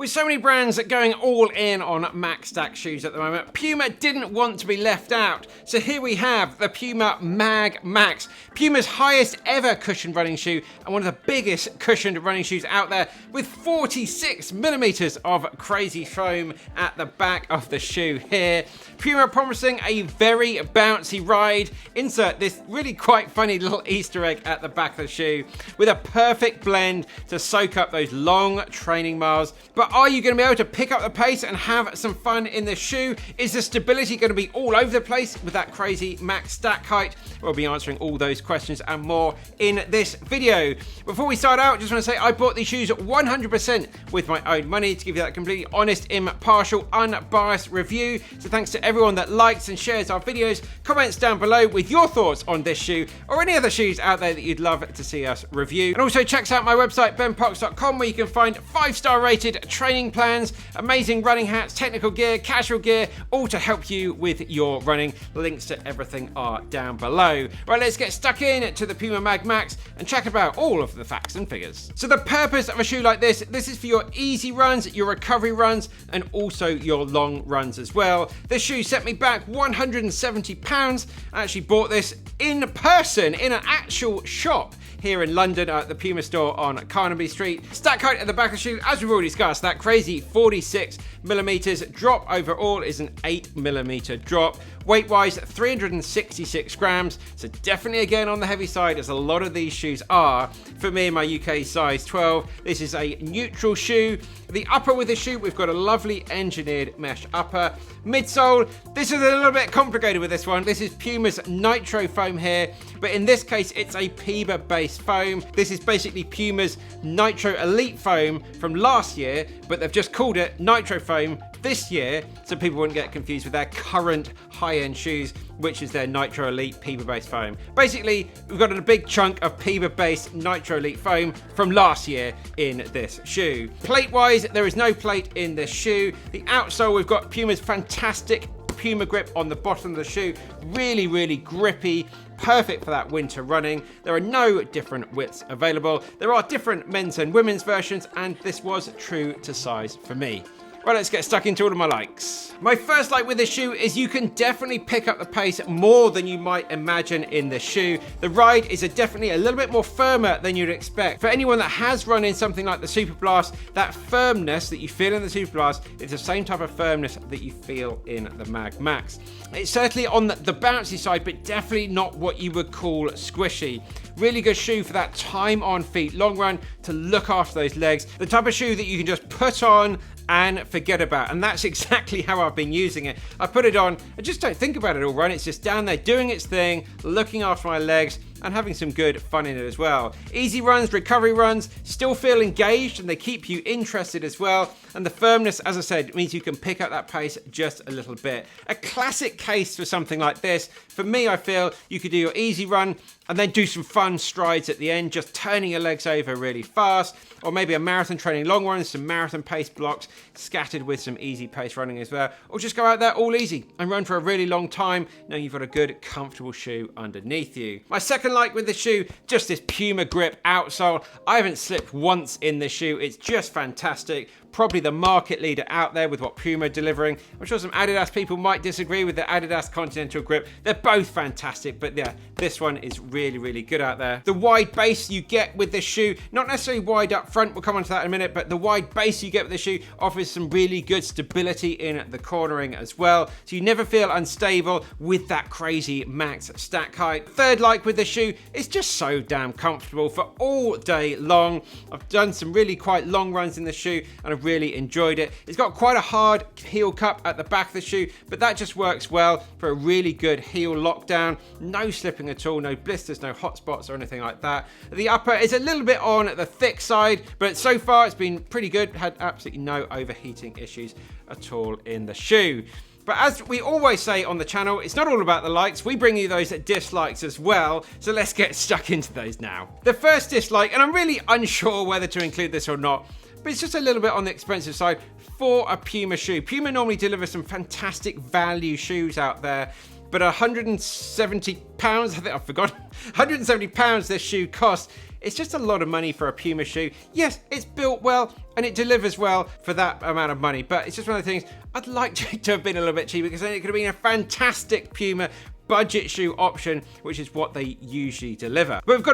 With so many brands going all in on max stack shoes at the moment, Puma didn't want to be left out. So here we have the Puma MagMax, Puma's highest ever cushioned running shoe and one of the biggest cushioned running shoes out there, with 46 millimeters of crazy foam at the back of the shoe here. Puma promising a very bouncy ride. Insert this really quite funny little Easter egg at the back of the shoe with a perfect blend to soak up those long training miles. But are you going to be able to pick up the pace and have some fun in this shoe? Is the stability going to be all over the place with that crazy max stack height? We'll be answering all those questions and more in this video. Before we start out, just want to say I bought these shoes 100% with my own money to give you that completely honest, impartial, unbiased review. So thanks to everyone that likes and shares our videos. Comments down below with your thoughts on this shoe or any other shoes out there that you'd love to see us review. And also check out my website benpox.com, where you can find 5-star rated training plans, amazing running hats, technical gear, casual gear, all to help you with your running. Links to everything are down below. Right, let's get stuck in to the Puma MagMax and check about all of the facts and figures. So the purpose of a shoe like this is for your easy runs, your recovery runs, and also your long runs as well. This shoe set me back £170. I actually bought this in person in an actual shop here in London at the Puma store on Carnaby Street. Stack height at the back of the shoe, as we've already discussed, that crazy 46 millimeters. Drop overall is an 8mm drop. Weight-wise, 366 grams, so definitely again on the heavy side, as a lot of these shoes are. For me, in my UK size 12, this is a neutral shoe. The upper with the shoe, we've got a lovely engineered mesh upper. Midsole, this is a little bit complicated with this one. This is Puma's Nitro foam here, but in this case, it's a Puma-based foam. This is basically Puma's Nitro Elite foam from last year, but they've just called it Nitro foam this year, so people wouldn't get confused with their current high-end shoes, which is their Nitro Elite Puma-based foam. Basically, we've got a big chunk of Puma-based Nitro Elite foam from last year in this shoe. Plate-wise, there is no plate in this shoe. The outsole, we've got Puma's fantastic Puma grip on the bottom of the shoe. Really, really grippy. Perfect for that winter running. There are no different widths available. There are different men's and women's versions, and this was true to size for me. Well, let's get stuck into all of my likes. My first like with this shoe is you can definitely pick up the pace more than you might imagine in this shoe. The ride is definitely a little bit more firmer than you'd expect. For anyone that has run in something like the Super Blast, that firmness that you feel in the Super Blast is the same type of firmness that you feel in the MagMax. It's certainly on the bouncy side, but definitely not what you would call squishy. Really good shoe for that time on feet long run to look after those legs. The type of shoe that you can just put on and forget about, and that's exactly how I've been using it. I put it on, I just don't think about it all run. It's just down there doing its thing, looking after my legs and having some good fun in it as well. Easy runs, recovery runs, still feel engaged, and they keep you interested as well. And the firmness, as I said, means you can pick up that pace just a little bit. A classic case for something like this. For me, I feel you could do your easy run and then do some fun strides at the end, just turning your legs over really fast, or maybe a marathon training long run, some marathon pace blocks scattered with some easy pace running as well, or just go out there all easy and run for a really long time, knowing you've got a good, comfortable shoe underneath you. My second like with the shoe, just this Puma grip outsole. I haven't slipped once in this shoe. It's just fantastic. Probably the market leader out there with what Puma are delivering. I'm sure some Adidas people might disagree with the Adidas Continental grip. They're both fantastic, but yeah, this one is really, really good out there. The wide base you get with this shoe, not necessarily wide up front, we'll come on to that in a minute, but the wide base you get with this shoe offers some really good stability in the cornering as well. So you never feel unstable with that crazy max stack height. Third like with the shoe, it's just so damn comfortable for all day long. I've done some really quite long runs in the shoe and I've really enjoyed it. It's got quite a hard heel cup at the back of the shoe, but that just works well for a really good heel lockdown. No slipping at all, no blisters, no hot spots or anything like that. The upper is a little bit on the thick side, but so far it's been pretty good. Had absolutely no overheating issues at all in the shoe. But as we always say on the channel, it's not all about the likes. We bring you those dislikes as well. So let's get stuck into those now. The first dislike, and I'm really unsure whether to include this or not, but it's just a little bit on the expensive side for a Puma shoe. Puma normally delivers some fantastic value shoes out there, but £170, I think I've forgotten, £170 this shoe costs it's just a lot of money for a Puma shoe. Yes, it's built well and it delivers well for that amount of money, but it's just one of the things I'd like to have been a little bit cheaper, because then it could have been a fantastic Puma budget shoe option, which is what they usually deliver. But we've got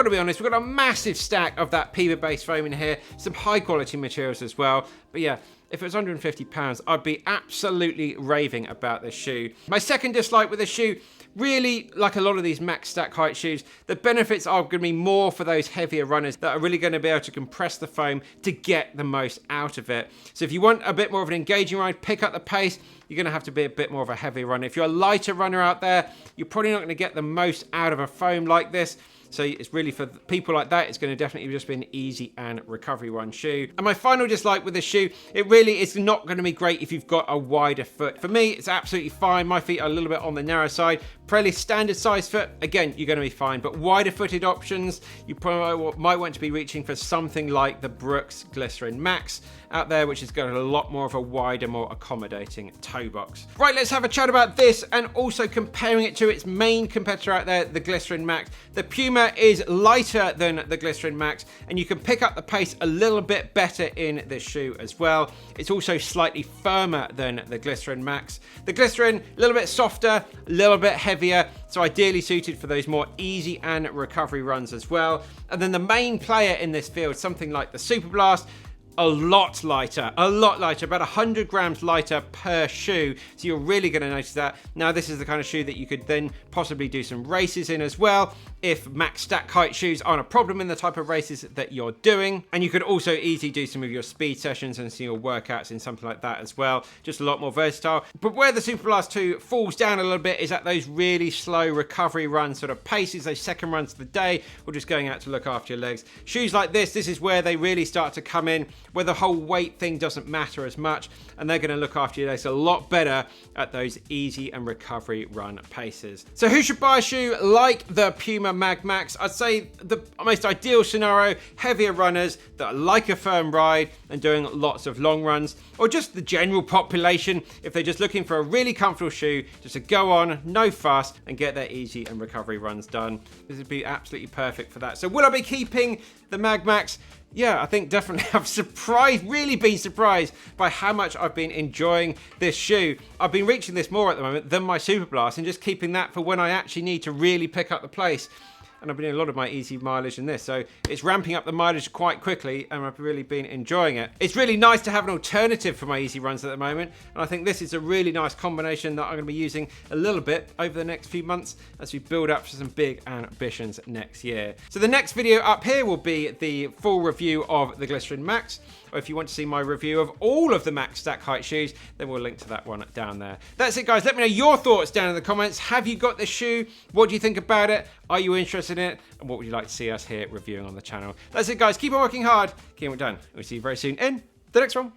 to be honest, we've got a massive stack of that Puma base foam in here, some high quality materials as well. But yeah, if it was £150, I'd be absolutely raving about this shoe. My second dislike with this shoe, really, like a lot of these max stack height shoes, the benefits are going to be more for those heavier runners that are really going to be able to compress the foam to get the most out of it. So if you want a bit more of an engaging ride, pick up the pace, you're going to have to be a bit more of a heavy runner. If you're a lighter runner out there, you're probably not going to get the most out of a foam like this. So it's really for people like that, it's going to definitely just be an easy and recovery run shoe. And my final dislike with this shoe, it really is not going to be great if you've got a wider foot. For me, it's absolutely fine. My feet are a little bit on the narrow side. Fairly standard size foot, again, you're going to be fine. But wider footed options, you probably might want to be reaching for something like the Brooks Glycerin Max out there, which has got a lot more of a wider, more accommodating toe box. Right, let's have a chat about this and also comparing it to its main competitor out there, the Glycerin Max. The Puma is lighter than the Glycerin Max, and you can pick up the pace a little bit better in this shoe as well. It's also slightly firmer than the Glycerin Max. The Glycerin, a little bit softer, a little bit heavier, so ideally suited for those more easy and recovery runs as well. And then the main player in this field, something like the Super Blast, a lot lighter, about 100 grams lighter per shoe. So you're really going to notice that. Now, this is the kind of shoe that you could then possibly do some races in as well, if max stack height shoes aren't a problem in the type of races that you're doing. And you could also easily do some of your speed sessions and some of your workouts in something like that as well. Just a lot more versatile. But where the Super Blast 2 falls down a little bit is at those really slow recovery run sort of paces, those second runs of the day, or just going out to look after your legs. Shoes like this is where they really start to come in, where the whole weight thing doesn't matter as much, and they're going to look after your legs a lot better at those easy and recovery run paces. So who should buy a shoe like the Puma MagMax? I'd say the most ideal scenario, heavier runners that like a firm ride and doing lots of long runs, or just the general population if they're just looking for a really comfortable shoe just to go on, no fuss, and get their easy and recovery runs done. This would be absolutely perfect for that. So will I be keeping the MagMax? Yeah, I think definitely. I've really been surprised by how much I've been enjoying this shoe. I've been reaching this more at the moment than my Super Blast, and just keeping that for when I actually need to really pick up the pace. And I've been doing a lot of my easy mileage in this, so it's ramping up the mileage quite quickly, and I've really been enjoying it. It's really nice to have an alternative for my easy runs at the moment, and I think this is a really nice combination that I'm going to be using a little bit over the next few months as we build up for some big ambitions next year. So the next video up here will be the full review of the Glycerin Max, or if you want to see my review of all of the max stack height shoes, then we'll link to that one down there. That's it, guys. Let me know your thoughts down in the comments. Have you got this shoe? What do you think about it? Are you interested in it? And what would you like to see us here reviewing on the channel? That's it, guys. Keep on working hard. Keep it done. We'll see you very soon in the next one.